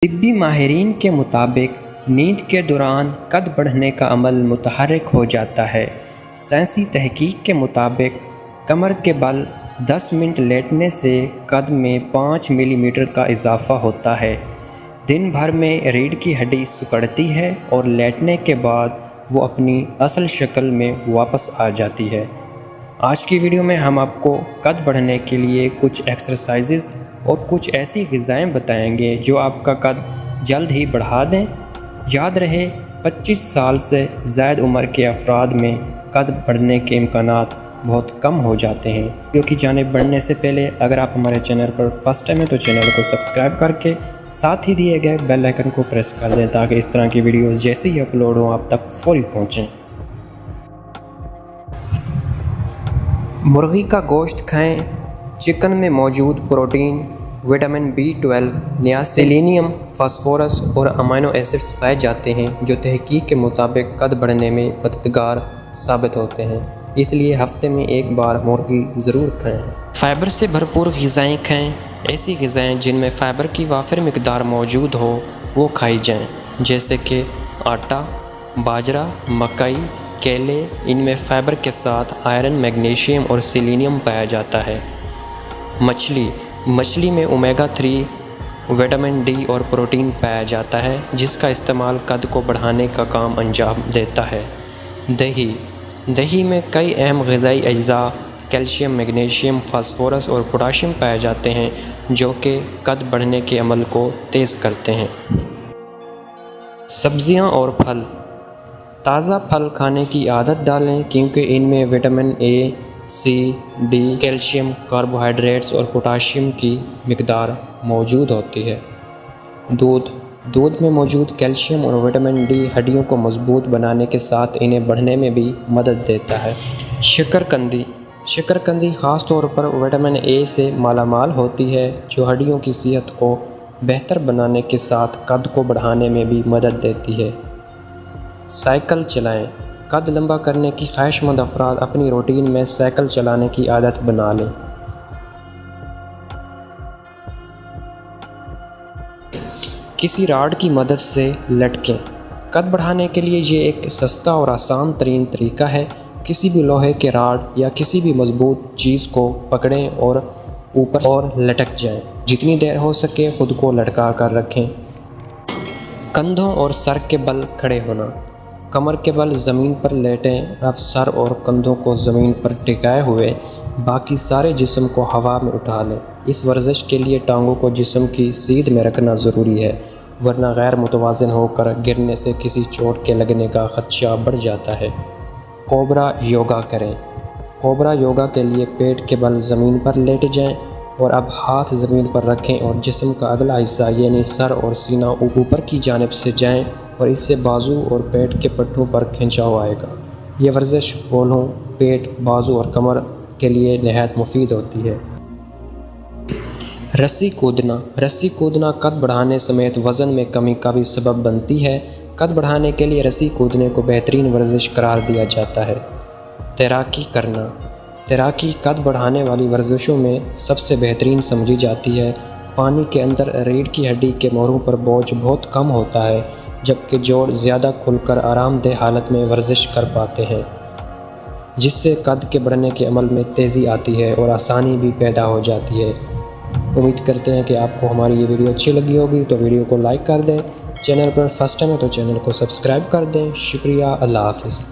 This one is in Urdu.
طبی ماہرین کے مطابق نیند کے دوران قد بڑھنے کا عمل متحرک ہو جاتا ہے۔ سائنسی تحقیق کے مطابق کمر کے بل 10 منٹ لیٹنے سے قد میں 5 ملی میٹر کا اضافہ ہوتا ہے۔ دن بھر میں ریڑھ کی ہڈی سکڑتی ہے اور لیٹنے کے بعد وہ اپنی اصل شکل میں واپس آ جاتی ہے۔ آج کی ویڈیو میں ہم آپ کو قد بڑھنے کے لیے کچھ ایکسرسائزز اور کچھ ایسی غذائیں بتائیں گے جو آپ کا قد جلد ہی بڑھا دیں۔ یاد رہے 25 سال سے زائد عمر کے افراد میں قد بڑھنے کے امکانات بہت کم ہو جاتے ہیں۔ ویڈیو کی جانب بڑھنے سے پہلے اگر آپ ہمارے چینل پر فرسٹ ٹائم ہیں تو چینل کو سبسکرائب کر کے ساتھ ہی دیے گئے بیل آئکن کو پریس کر دیں تاکہ اس طرح کی ویڈیوز جیسے ہی اپلوڈ ہوں آپ تک فوری پہنچیں۔ مرغی کا گوشت کھائیں۔ چکن میں موجود protein, vitamin B12، selenium, phosphorus اور امینو ایسڈز پائے جاتے ہیں جو تحقیق کے مطابق قد بڑھنے میں مددگار ثابت ہوتے ہیں، اس لیے ہفتے میں ایک بار مرغی ضرور کھائیں۔ فائبر سے بھرپور غذائیں کھائیں۔ ایسی غذائیں جن میں فائبر کی وافر مقدار موجود ہو وہ کھائی جائیں، جیسے کہ آٹا، باجرہ، مکئی، کیلے۔ ان میں فائبر کے ساتھ آئرن، میگنیشیم اور سیلینیم پایا جاتا ہے۔ مچھلی میں اومیگا 3، وٹامن D اور پروٹین پایا جاتا ہے جس کا استعمال قد کو بڑھانے کا کام انجام دیتا ہے۔ دہی میں کئی اہم غذائی اجزاء، کیلشیم، میگنیشیم، فاسفورس اور پوٹاشیم پائے جاتے ہیں جو کہ قد بڑھنے کے عمل کو تیز کرتے ہیں۔ سبزیاں اور پھل۔ تازہ پھل کھانے کی عادت ڈالیں کیونکہ ان میں vitamin A، C، D، calcium, carbohydrates اور پوٹاشیم کی مقدار موجود ہوتی ہے۔ دودھ میں موجود کیلشیم اور وٹامن D ہڈیوں کو مضبوط بنانے کے ساتھ انہیں بڑھنے میں بھی مدد دیتا ہے۔ شکرکندی خاص طور پر وٹامن A سے مالا مال ہوتی ہے جو ہڈیوں کی صحت کو بہتر بنانے کے ساتھ قد کو بڑھانے میں بھی مدد دیتی ہے۔ سائیکل چلائیں۔ قد لمبا کرنے کی خواہش مند افراد اپنی روٹین میں سائیکل چلانے کی عادت بنا لیں۔ کسی راڈ کی مدد سے لٹکیں۔ قد بڑھانے کے لیے یہ ایک سستا اور آسان ترین طریقہ ہے۔ کسی بھی لوہے کے راڈ یا کسی بھی مضبوط چیز کو پکڑیں اور اوپر اور لٹک جائیں۔ جتنی دیر ہو سکے خود کو لٹکا کر رکھیں۔ کندھوں اور سر کے بل کھڑے ہونا۔ کمر کے بل زمین پر لیٹیں۔ اب سر اور کندھوں کو زمین پر ٹکائے ہوئے باقی سارے جسم کو ہوا میں اٹھا لیں۔ اس ورزش کے لیے ٹانگوں کو جسم کی سیدھ میں رکھنا ضروری ہے ورنہ غیر متوازن ہو کر گرنے سے کسی چوٹ کے لگنے کا خدشہ بڑھ جاتا ہے۔ کوبرا یوگا کریں۔ کوبرا یوگا کے لیے پیٹ کے بل زمین پر لیٹ جائیں اور اب ہاتھ زمین پر رکھیں اور جسم کا اگلا حصہ یعنی سر اور سینہ اوپر کی جانب سے جائیں اور اس سے بازو اور پیٹ کے پٹھوں پر کھنچاؤ آئے گا۔ یہ ورزش کولہوں، پیٹ، بازو اور کمر کے لیے نہایت مفید ہوتی ہے۔ رسی کودنا قد بڑھانے سمیت وزن میں کمی کا بھی سبب بنتی ہے۔ قد بڑھانے کے لیے رسی کودنے کو بہترین ورزش قرار دیا جاتا ہے۔ تیراکی کرنا۔ تیراکی قد بڑھانے والی ورزشوں میں سب سے بہترین سمجھی جاتی ہے۔ پانی کے اندر ریڑھ کی ہڈی کے موڑوں پر بوجھ بہت کم ہوتا ہے جبکہ جوڑ زیادہ کھل کر آرام دہ حالت میں ورزش کر پاتے ہیں جس سے قد کے بڑھنے کے عمل میں تیزی آتی ہے اور آسانی بھی پیدا ہو جاتی ہے۔ امید کرتے ہیں کہ آپ کو ہماری یہ ویڈیو اچھی لگی ہوگی تو ویڈیو کو لائک کر دیں۔ چینل پر فرسٹ ٹائم ہے تو چینل کو سبسکرائب کر دیں۔ شکریہ، اللہ حافظ۔